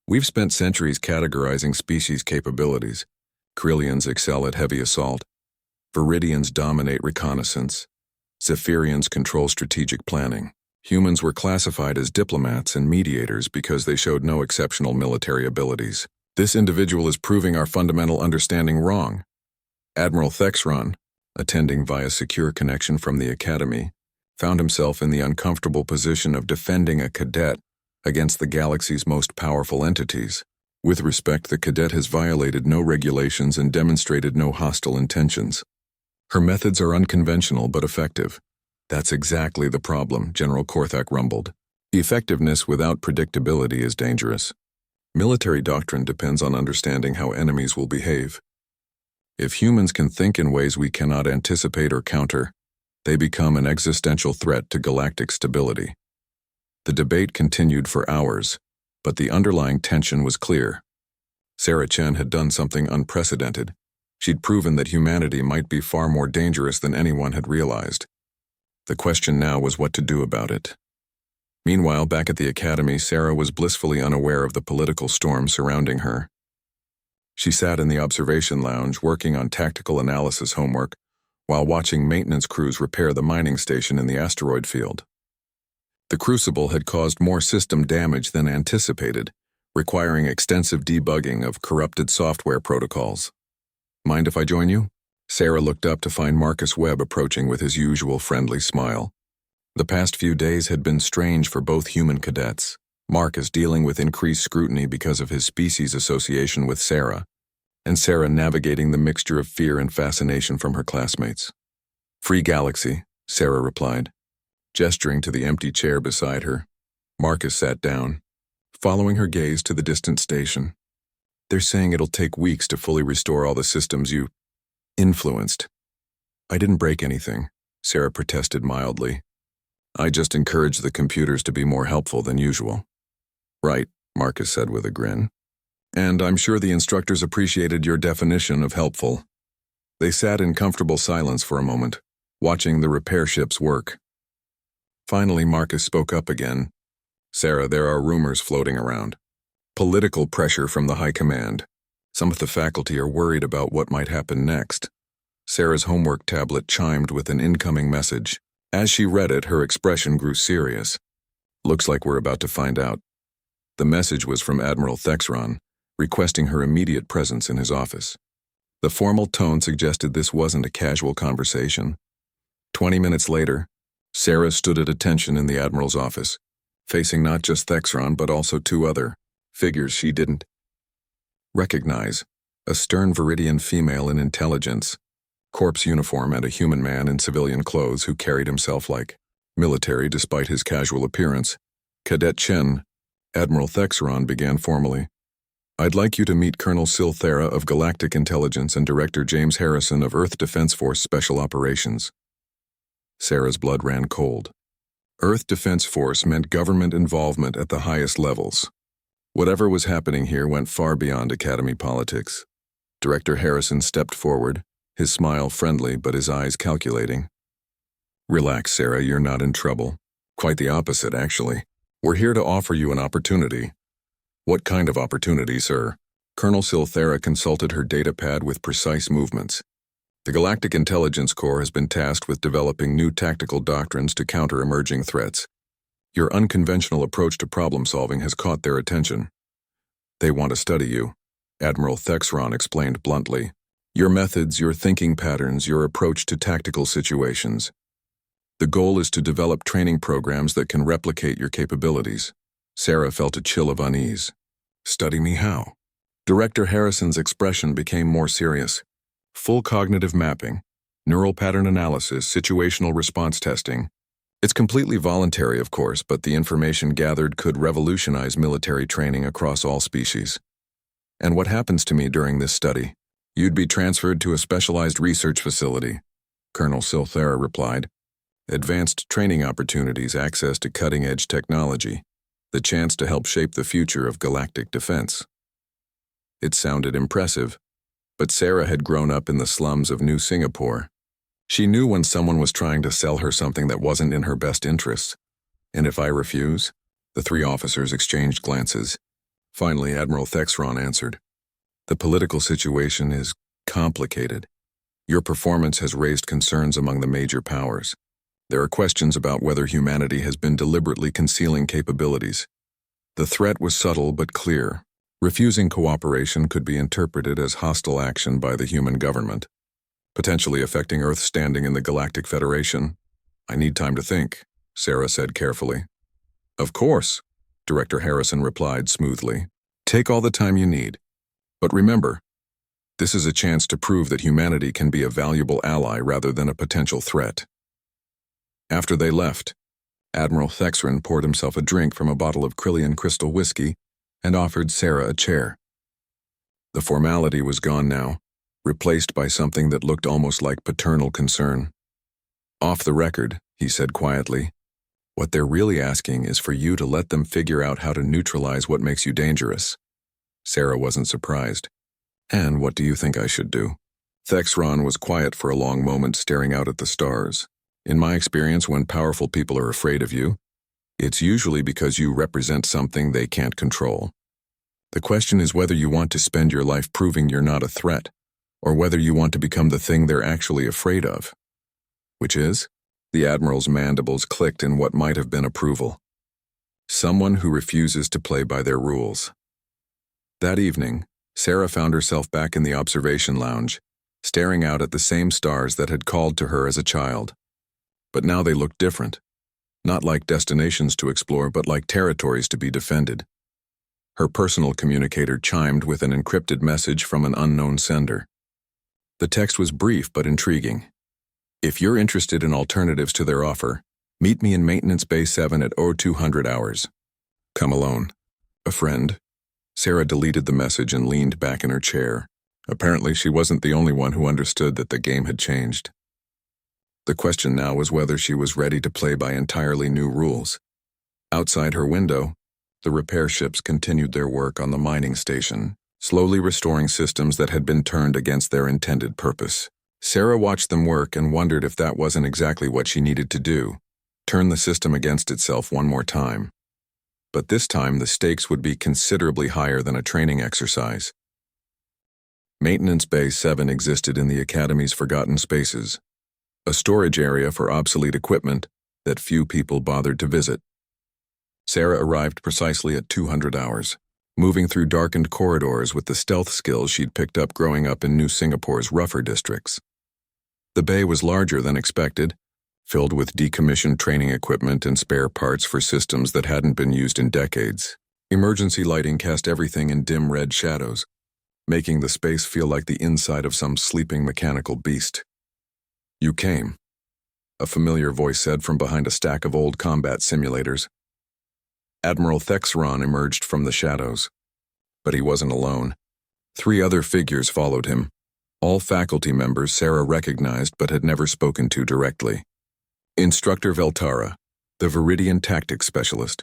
We've spent centuries categorizing species capabilities. Krillians excel at heavy assault. Viridians dominate reconnaissance. Zephyrians control strategic planning. Humans were classified as diplomats and mediators because they showed no exceptional military abilities. This individual is proving our fundamental understanding wrong. Admiral Thexeron, attending via secure connection from the Academy, found himself in the uncomfortable position of defending a cadet against the galaxy's most powerful entities. With respect, the cadet has violated no regulations and demonstrated no hostile intentions. Her methods are unconventional but effective. That's exactly the problem, General Gorthak rumbled. Effectiveness without predictability is dangerous. Military doctrine depends on understanding how enemies will behave. If humans can think in ways we cannot anticipate or counter, They become an existential threat to galactic stability. The debate continued for hours, but the underlying tension was clear. Sarah Chen had done something unprecedented. She'd proven that humanity might be far more dangerous than anyone had realized. The question now was what to do about it. Meanwhile, back at the academy, Sarah was blissfully unaware of the political storm surrounding her. She sat in the observation lounge working on tactical analysis homework while watching maintenance crews repair the mining station in the asteroid field. The crucible had caused more system damage than anticipated, requiring extensive debugging of corrupted software protocols. "Mind if I join you?" Sarah looked up to find Marcus Webb approaching with his usual friendly smile. The past few days had been strange for both human cadets. Marcus dealing with increased scrutiny because of his species association with Sarah, and Sarah navigating the mixture of fear and fascination from her classmates. "Free galaxy," Sarah replied. Gesturing to the empty chair beside her, Marcus sat down, following her gaze to the distant station. "They're saying it'll take weeks to fully restore all the systems you influenced." "I didn't break anything," Sarah protested mildly. "I just encouraged the computers to be more helpful than usual." "Right," Marcus said with a grin. "And I'm sure the instructors appreciated your definition of helpful." They sat in comfortable silence for a moment, watching the repair ships work. Finally, Marcus spoke up again. "Sarah, there are rumors floating around. Political pressure from the high command. Some of the faculty are worried about what might happen next." Sarah's homework tablet chimed with an incoming message. As she read it, her expression grew serious. "Looks like we're about to find out." The message was from Admiral Thexron, requesting her immediate presence in his office. The formal tone suggested this wasn't a casual conversation. 20 minutes later, Sarah stood at attention in the Admiral's office, facing not just Thexron but also two other figures she didn't recognize: a stern Viridian female in intelligence, corpse uniform, and a human man in civilian clothes who carried himself like military despite his casual appearance. "Cadet Chen," Admiral Thexron began formally, "I'd like you to meet Colonel Silthera of Galactic Intelligence and Director James Harrison of Earth Defense Force Special Operations." Sarah's blood ran cold. Earth Defense Force meant government involvement at the highest levels. Whatever was happening here went far beyond academy politics. Director Harrison stepped forward, his smile friendly but his eyes calculating. "Relax, Sarah, you're not in trouble. Quite the opposite, actually. We're here to offer you an opportunity." "What kind of opportunity, sir?" Colonel Silthera consulted her datapad with precise movements. "The Galactic Intelligence Corps has been tasked with developing new tactical doctrines to counter emerging threats. Your unconventional approach to problem-solving has caught their attention. They want to study you," Admiral Thexron explained bluntly. "Your methods, your thinking patterns, your approach to tactical situations. The goal is to develop training programs that can replicate your capabilities." Sarah felt a chill of unease. "Study me how?" Director Harrison's expression became more serious. "Full cognitive mapping, neural pattern analysis, situational response testing. It's completely voluntary, of course, but the information gathered could revolutionize military training across all species. And what happens to me during this study? You'd be transferred to a specialized research facility," Colonel Silthera replied. "Advanced training opportunities, access to cutting-edge technology, the chance to help shape the future of galactic defense." It sounded impressive, but Sarah had grown up in the slums of New Singapore. She knew when someone was trying to sell her something that wasn't in her best interests. "And if I refuse?" The three officers exchanged glances. Finally, Admiral Thexron answered, "The political situation is complicated. Your performance has raised concerns among the major powers. There are questions about whether humanity has been deliberately concealing capabilities. The threat was subtle but clear. Refusing cooperation could be interpreted as hostile action by the human government, potentially affecting Earth's standing in the Galactic Federation." "I need time to think," Sarah said carefully. "Of course," Director Harrison replied smoothly. "Take all the time you need. But remember, this is a chance to prove that humanity can be a valuable ally rather than a potential threat." After they left, Admiral Thexron poured himself a drink from a bottle of Krillian crystal whiskey and offered Sarah a chair. The formality was gone now, replaced by something that looked almost like paternal concern. Off the record, he said quietly. What they're really asking is for you to let them figure out how to neutralize what makes you dangerous. Sarah wasn't surprised. And what do you think I should do? Thexron was quiet for a long moment, staring out at the stars. In my experience, when powerful people are afraid of you, it's usually because you represent something they can't control. The question is whether you want to spend your life proving you're not a threat, or whether you want to become the thing they're actually afraid of. Which is? The Admiral's mandibles clicked in what might have been approval. Someone who refuses to play by their rules. That evening, Sarah found herself back in the observation lounge, staring out at the same stars that had called to her as a child. But now they looked different. Not like destinations to explore, but like territories to be defended. Her personal communicator chimed with an encrypted message from an unknown sender. The text was brief but intriguing. If you're interested in alternatives to their offer, meet me in Maintenance Bay 7 at 0200 hours. Come alone. A friend. Sarah deleted the message and leaned back in her chair. Apparently, she wasn't the only one who understood that the game had changed. The question now was whether she was ready to play by entirely new rules. Outside her window, the repair ships continued their work on the mining station, slowly restoring systems that had been turned against their intended purpose. Sarah watched them work and wondered if that wasn't exactly what she needed to do, turn the system against itself one more time. But this time the stakes would be considerably higher than a training exercise. Maintenance Bay 7 existed in the Academy's forgotten spaces, a storage area for obsolete equipment that few people bothered to visit. Sarah arrived precisely at 200 hours, moving through darkened corridors with the stealth skills she'd picked up growing up in New Singapore's rougher districts. The bay was larger than expected, filled with decommissioned training equipment and spare parts for systems that hadn't been used in decades. Emergency lighting cast everything in dim red shadows, making the space feel like the inside of some sleeping mechanical beast. You came, a familiar voice said from behind a stack of old combat simulators. Admiral Thexron emerged from the shadows. But he wasn't alone. 3 other figures followed him, all faculty members Sarah recognized but had never spoken to directly. Instructor Veltara, the Viridian tactics specialist,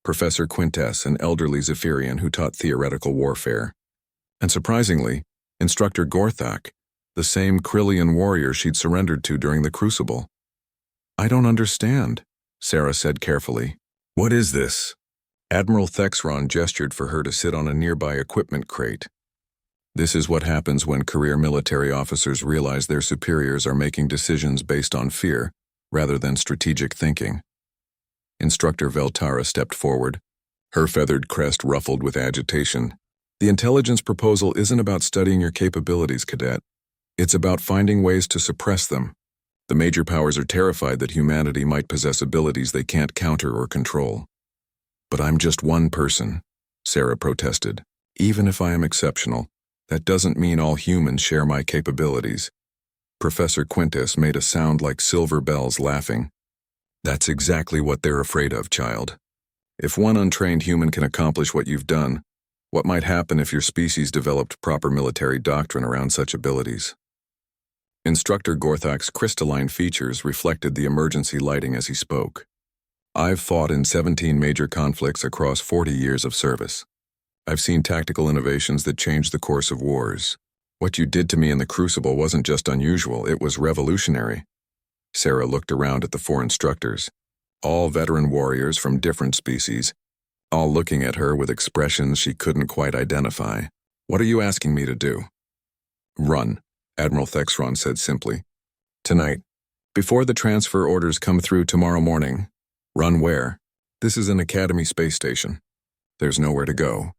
Professor Quintess, an elderly Zephyrian who taught theoretical warfare, and surprisingly, Instructor Gorthak, the same Krillian warrior she'd surrendered to during the Crucible. I don't understand, Sarah said carefully. What is this? Admiral Thexron gestured for her to sit on a nearby equipment crate. This is what happens when career military officers realize their superiors are making decisions based on fear rather than strategic thinking. Instructor Veltara stepped forward, her feathered crest ruffled with agitation. The intelligence proposal isn't about studying your capabilities, cadet. It's about finding ways to suppress them. The major powers are terrified that humanity might possess abilities they can't counter or control. But I'm just one person, Sarah protested. Even if I am exceptional, that doesn't mean all humans share my capabilities. Professor Quintess made a sound like silver bells laughing. That's exactly what they're afraid of, child. If one untrained human can accomplish what you've done, what might happen if your species developed proper military doctrine around such abilities? Instructor Gorthak's crystalline features reflected the emergency lighting as he spoke. I've fought in 17 major conflicts across 40 years of service. I've seen tactical innovations that changed the course of wars. What you did to me in the Crucible wasn't just unusual, it was revolutionary. Sarah looked around at the 4 instructors, all veteran warriors from different species, all looking at her with expressions she couldn't quite identify. What are you asking me to do? Run, Admiral Thexron said simply. Tonight, before the transfer orders come through tomorrow morning. Run where? This is an Academy space station. There's nowhere to go.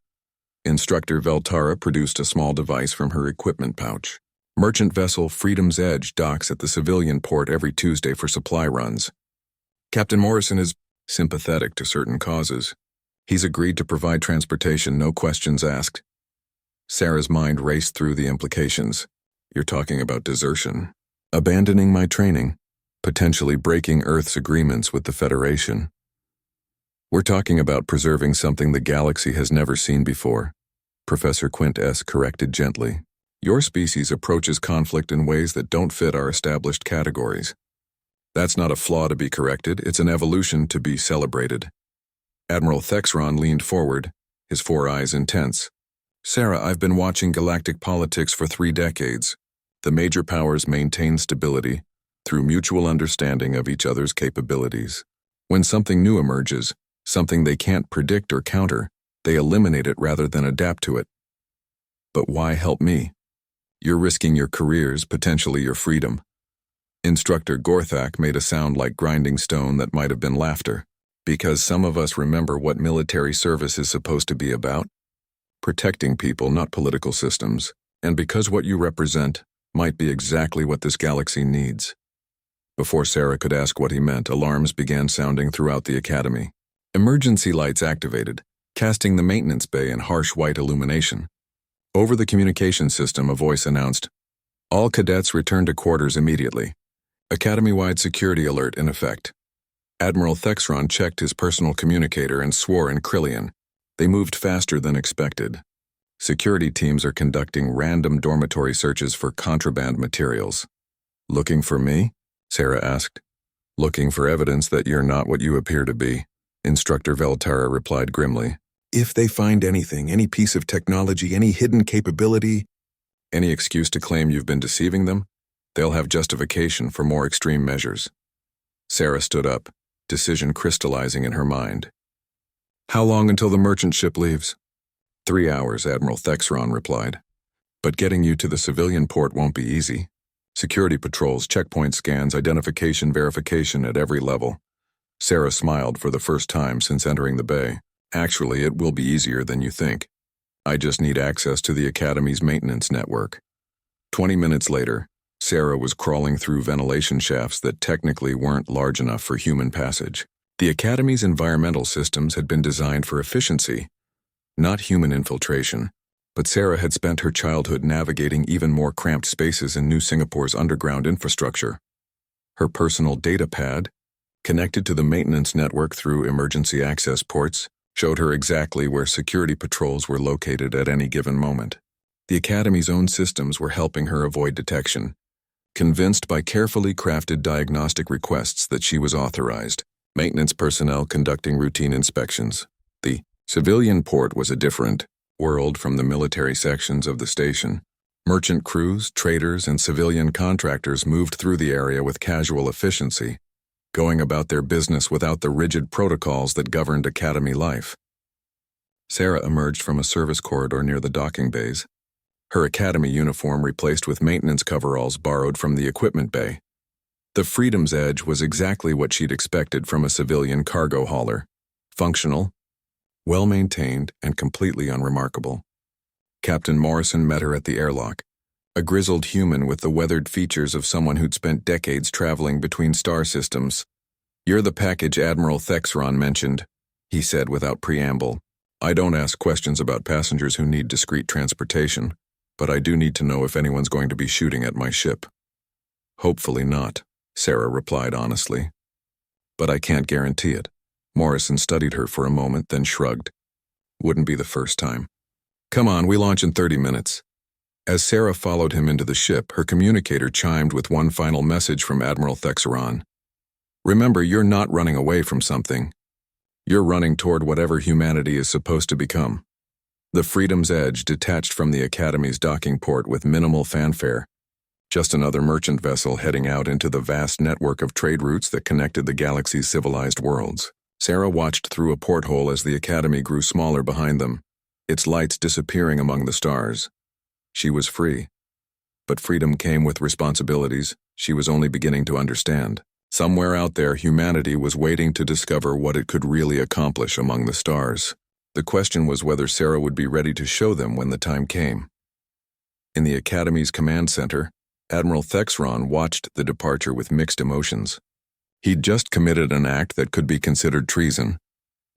Instructor Veltara produced a small device from her equipment pouch. Merchant vessel Freedom's Edge docks at the civilian port every Tuesday for supply runs. Captain Morrison is sympathetic to certain causes. He's agreed to provide transportation, no questions asked. Sarah's mind raced through the implications. You're talking about desertion. Abandoning my training. Potentially breaking Earth's agreements with the Federation. We're talking about preserving something the galaxy has never seen before, Professor Quintess corrected gently. Your species approaches conflict in ways that don't fit our established categories. That's not a flaw to be corrected, it's an evolution to be celebrated. Admiral Thexron leaned forward, his four eyes intense. Sarah, I've been watching galactic politics for 3 decades. The major powers maintain stability through mutual understanding of each other's capabilities. When something new emerges, something they can't predict or counter, they eliminate it rather than adapt to it. But why help me? You're risking your careers, potentially your freedom. Instructor Gorthak made a sound like grinding stone that might have been laughter. Because some of us remember what military service is supposed to be about. Protecting people, not political systems. And because what you represent might be exactly what this galaxy needs. Before Sarah could ask what he meant, alarms began sounding throughout the academy. Emergency lights activated, casting the maintenance bay in harsh white illumination. Over the communication system, a voice announced, "All cadets return to quarters immediately. Academy-wide security alert in effect." Admiral Thexron checked his personal communicator and swore in Krillian. They moved faster than expected. Security teams are conducting random dormitory searches for contraband materials. "Looking for me?" Sarah asked. "Looking for evidence that you're not what you appear to be," Instructor Veltara replied grimly. "If they find anything, any piece of technology, any hidden capability, any excuse to claim you've been deceiving them, they'll have justification for more extreme measures." Sarah stood up, decision crystallizing in her mind. "How long until the merchant ship leaves?" 3 hours, Admiral Thexron replied. "But getting you to the civilian port won't be easy. Security patrols, checkpoint scans, identification verification at every level." Sarah smiled for the first time since entering the bay. "Actually, it will be easier than you think. I just need access to the Academy's maintenance network." 20 minutes later, Sarah was crawling through ventilation shafts that technically weren't large enough for human passage. The Academy's environmental systems had been designed for efficiency, not human infiltration, but Sarah had spent her childhood navigating even more cramped spaces in New Singapore's underground infrastructure. Her personal data pad, connected to the maintenance network through emergency access ports, showed her exactly where security patrols were located at any given moment. The Academy's own systems were helping her avoid detection, convinced by carefully crafted diagnostic requests that she was authorized. Maintenance personnel conducting routine inspections. The civilian port was a different world from the military sections of the station. Merchant crews, traders, and civilian contractors moved through the area with casual efficiency, going about their business without the rigid protocols that governed Academy life. Sarah emerged from a service corridor near the docking bays, her Academy uniform replaced with maintenance coveralls borrowed from the equipment bay. The Freedom's Edge was exactly what she'd expected from a civilian cargo hauler. Functional, well-maintained, and completely unremarkable. Captain Morrison met her at the airlock, a grizzled human with the weathered features of someone who'd spent decades traveling between star systems. "You're the package Admiral Thexron mentioned," he said without preamble. "I don't ask questions about passengers who need discreet transportation, but I do need to know if anyone's going to be shooting at my ship." "Hopefully not," Sarah replied honestly. "But I can't guarantee it." Morrison studied her for a moment, then shrugged. "Wouldn't be the first time. Come on, we launch in 30 minutes. As Sarah followed him into the ship, her communicator chimed with one final message from Admiral Thexron. "Remember, you're not running away from something. You're running toward whatever humanity is supposed to become." The Freedom's Edge detached from the Academy's docking port with minimal fanfare. Just another merchant vessel heading out into the vast network of trade routes that connected the galaxy's civilized worlds. Sarah watched through a porthole as the Academy grew smaller behind them, its lights disappearing among the stars. She was free. But freedom came with responsibilities she was only beginning to understand. Somewhere out there, humanity was waiting to discover what it could really accomplish among the stars. The question was whether Sarah would be ready to show them when the time came. In the Academy's command center, Admiral Thexron watched the departure with mixed emotions. He'd just committed an act that could be considered treason,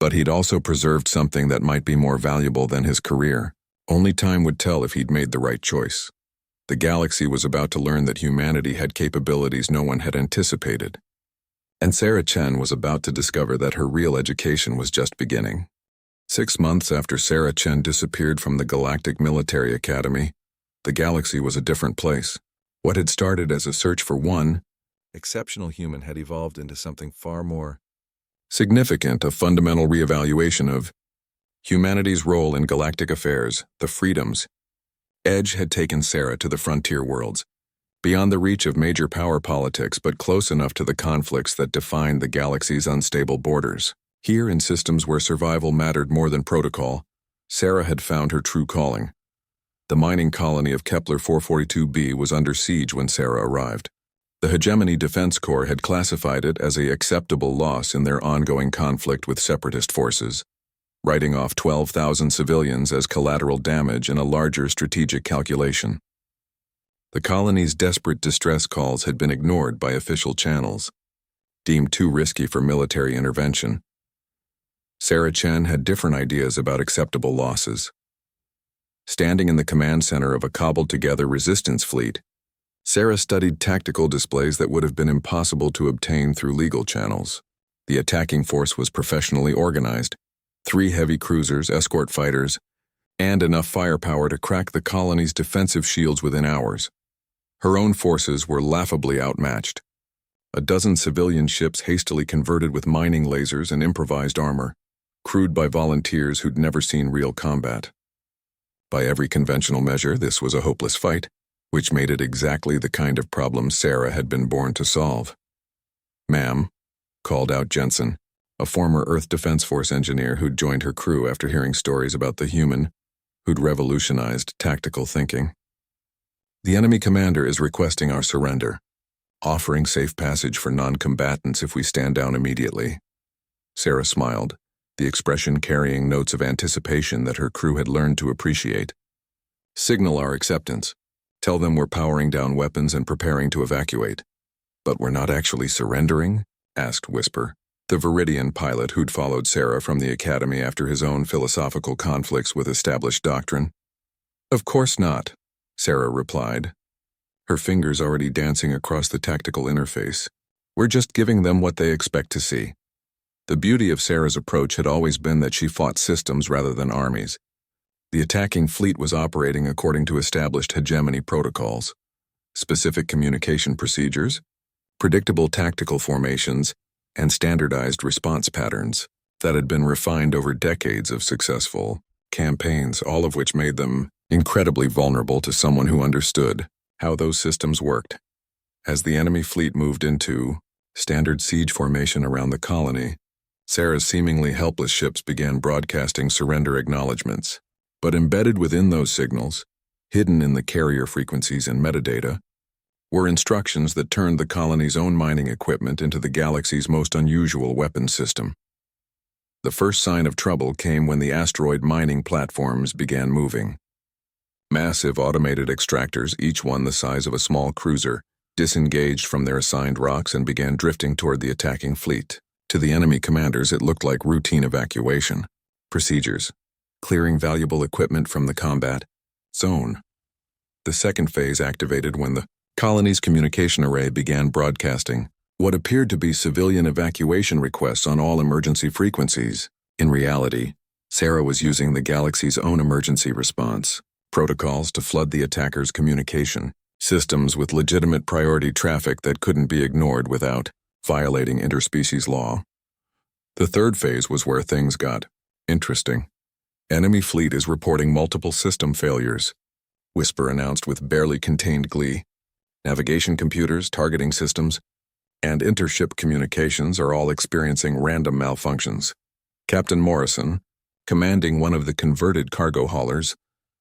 but he'd also preserved something that might be more valuable than his career. Only time would tell if he'd made the right choice. The galaxy was about to learn that humanity had capabilities no one had anticipated. And Sarah Chen was about to discover that her real education was just beginning. 6 months after Sarah Chen disappeared from the Galactic Military Academy, the galaxy was a different place. What had started as a search for one exceptional human had evolved into something far more significant, a fundamental reevaluation of humanity's role in galactic affairs, the freedoms. Edge had taken Sarah to the frontier worlds, beyond the reach of major power politics but close enough to the conflicts that defined the galaxy's unstable borders. Here, in systems where survival mattered more than protocol, Sarah had found her true calling. The mining colony of Kepler 442b was under siege when Sarah arrived. The Hegemony Defense Corps had classified it as an acceptable loss in their ongoing conflict with separatist forces, writing off 12,000 civilians as collateral damage in a larger strategic calculation. The colony's desperate distress calls had been ignored by official channels, deemed too risky for military intervention. Sarah Chen had different ideas about acceptable losses. Standing in the command center of a cobbled-together resistance fleet, Sarah studied tactical displays that would have been impossible to obtain through legal channels. The attacking force was professionally organized, 3 heavy cruisers, escort fighters, and enough firepower to crack the colony's defensive shields within hours. Her own forces were laughably outmatched. A dozen civilian ships hastily converted with mining lasers and improvised armor, crewed by volunteers who'd never seen real combat. By every conventional measure, this was a hopeless fight, which made it exactly the kind of problem Sarah had been born to solve. "Ma'am," called out Jensen, a former Earth Defense Force engineer who'd joined her crew after hearing stories about the human who'd revolutionized tactical thinking. "The enemy commander is requesting our surrender, offering safe passage for non-combatants if we stand down immediately." Sarah smiled, the expression carrying notes of anticipation that her crew had learned to appreciate. "Signal our acceptance. Tell them we're powering down weapons and preparing to evacuate." "But we're not actually surrendering?" asked Whisper, the Viridian pilot who'd followed Sarah from the academy after his own philosophical conflicts with established doctrine. "Of course not," Sarah replied, her fingers already dancing across the tactical interface. "We're just giving them what they expect to see." The beauty of Sarah's approach had always been that she fought systems rather than armies. The attacking fleet was operating according to established hegemony protocols, specific communication procedures, predictable tactical formations, and standardized response patterns that had been refined over decades of successful campaigns, all of which made them incredibly vulnerable to someone who understood how those systems worked. As the enemy fleet moved into standard siege formation around the colony, Sarah's seemingly helpless ships began broadcasting surrender acknowledgments. But embedded within those signals, hidden in the carrier frequencies and metadata, were instructions that turned the colony's own mining equipment into the galaxy's most unusual weapons system. The first sign of trouble came when the asteroid mining platforms began moving. Massive automated extractors, each one the size of a small cruiser, disengaged from their assigned rocks and began drifting toward the attacking fleet. To the enemy commanders, it looked like routine evacuation procedures, clearing valuable equipment from the combat zone. The second phase activated when the colony's communication array began broadcasting what appeared to be civilian evacuation requests on all emergency frequencies. In reality, Sarah was using the galaxy's own emergency response protocols to flood the attackers' communication systems with legitimate priority traffic that couldn't be ignored without violating interspecies law. The third phase was where things got interesting. "Enemy fleet is reporting multiple system failures," Whisper announced with barely contained glee. "Navigation computers, targeting systems, and intership communications are all experiencing random malfunctions." Captain Morrison, commanding one of the converted cargo haulers,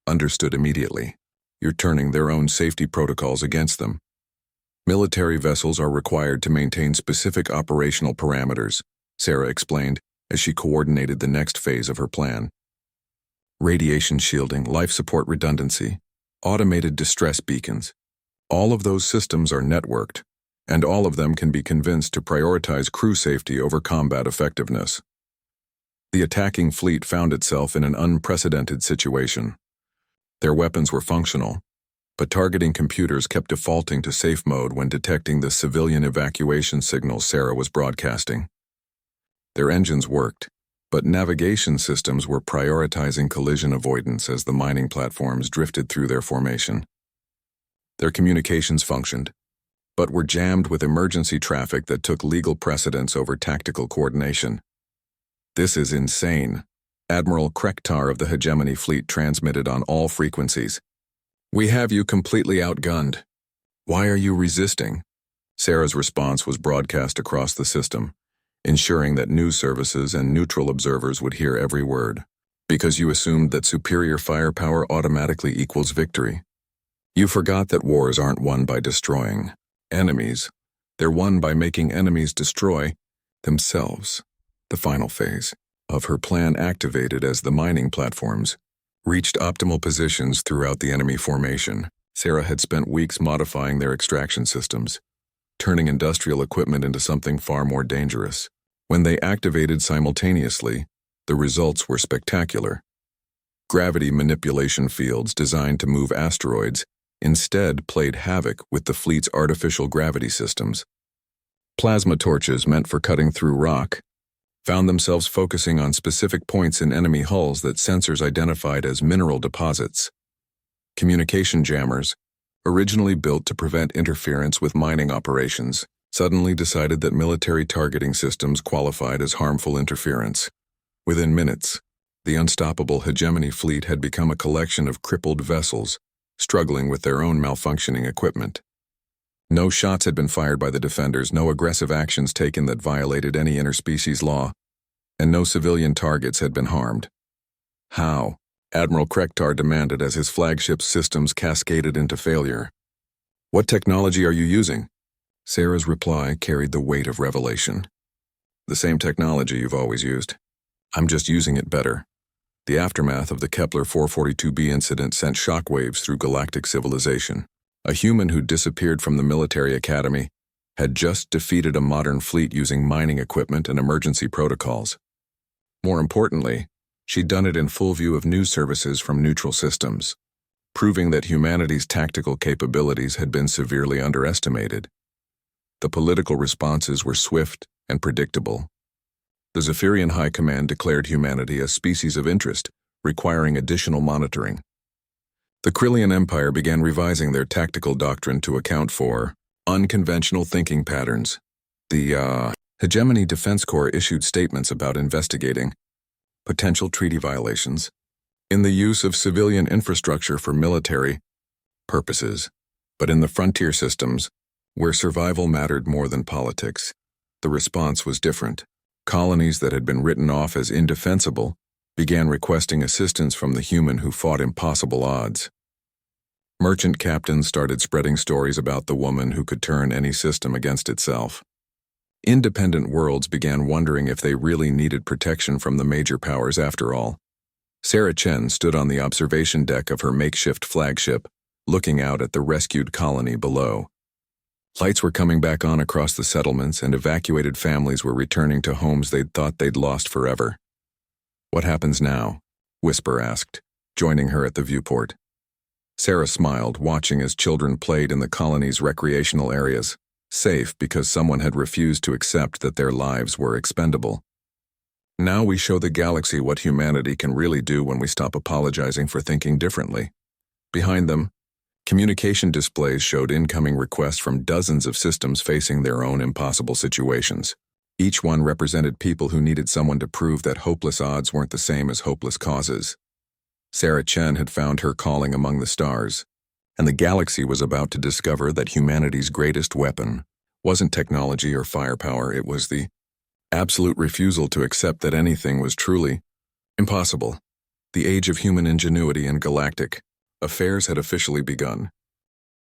understood immediately. "You're turning their own safety protocols against them. Military vessels are required to maintain specific operational parameters," Sarah explained as she coordinated the next phase of her plan. "Radiation shielding, life support redundancy, automated distress beacons. All of those systems are networked, and all of them can be convinced to prioritize crew safety over combat effectiveness." The attacking fleet found itself in an unprecedented situation. Their weapons were functional, but targeting computers kept defaulting to safe mode when detecting the civilian evacuation signals Sarah was broadcasting. Their engines worked, but navigation systems were prioritizing collision avoidance as the mining platforms drifted through their formation. Their communications functioned, but were jammed with emergency traffic that took legal precedence over tactical coordination. "This is insane," Admiral Krektar of the Hegemony Fleet transmitted on all frequencies. "We have you completely outgunned. Why are you resisting?" Sarah's response was broadcast across the system, ensuring that news services and neutral observers would hear every word. "Because you assumed that superior firepower automatically equals victory. You forgot that wars aren't won by destroying enemies. They're won by making enemies destroy themselves." The final phase of her plan activated as the mining platforms reached optimal positions throughout the enemy formation. Sarah had spent weeks modifying their extraction systems, turning industrial equipment into something far more dangerous. When they activated simultaneously, the results were spectacular. Gravity manipulation fields designed to move asteroids instead played havoc with the fleet's artificial gravity systems. Plasma torches meant for cutting through rock found themselves focusing on specific points in enemy hulls that sensors identified as mineral deposits. Communication jammers, originally built to prevent interference with mining operations, suddenly decided that military targeting systems qualified as harmful interference. Within minutes, the unstoppable Hegemony Fleet had become a collection of crippled vessels, struggling with their own malfunctioning equipment. No shots had been fired by the defenders, no aggressive actions taken that violated any interspecies law, and no civilian targets had been harmed. How? Admiral Krektar demanded as his flagship's systems cascaded into failure. "What technology are you using?" Sarah's reply carried the weight of revelation. "The same technology you've always used. I'm just using it better." The aftermath of the Kepler 442b incident sent shockwaves through galactic civilization. A human who disappeared from the military academy had just defeated a modern fleet using mining equipment and emergency protocols. More importantly, she'd done it in full view of news services from neutral systems, proving that humanity's tactical capabilities had been severely underestimated. The political responses were swift and predictable. The Zephyrian High Command declared humanity a species of interest, requiring additional monitoring. The Krillian Empire began revising their tactical doctrine to account for unconventional thinking patterns. The Hegemony Defense Corps issued statements about investigating potential treaty violations in the use of civilian infrastructure for military purposes. But in the frontier systems, where survival mattered more than politics, the response was different. Colonies that had been written off as indefensible began requesting assistance from the human who fought impossible odds. Merchant captains started spreading stories about the woman who could turn any system against itself. Independent worlds began wondering if they really needed protection from the major powers after all. Sarah Chen stood on the observation deck of her makeshift flagship, looking out at the rescued colony below. Lights were coming back on across the settlements, and evacuated families were returning to homes they'd thought they'd lost forever. "What happens now?" Whisper asked, joining her at the viewport. Sarah smiled, watching as children played in the colony's recreational areas, safe because someone had refused to accept that their lives were expendable. "Now we show the galaxy what humanity can really do when we stop apologizing for thinking differently." Behind them, communication displays showed incoming requests from dozens of systems facing their own impossible situations. Each one represented people who needed someone to prove that hopeless odds weren't the same as hopeless causes. Sarah Chen had found her calling among the stars, and the galaxy was about to discover that humanity's greatest weapon wasn't technology or firepower, it was the absolute refusal to accept that anything was truly impossible. The age of human ingenuity and galactic affairs had officially begun.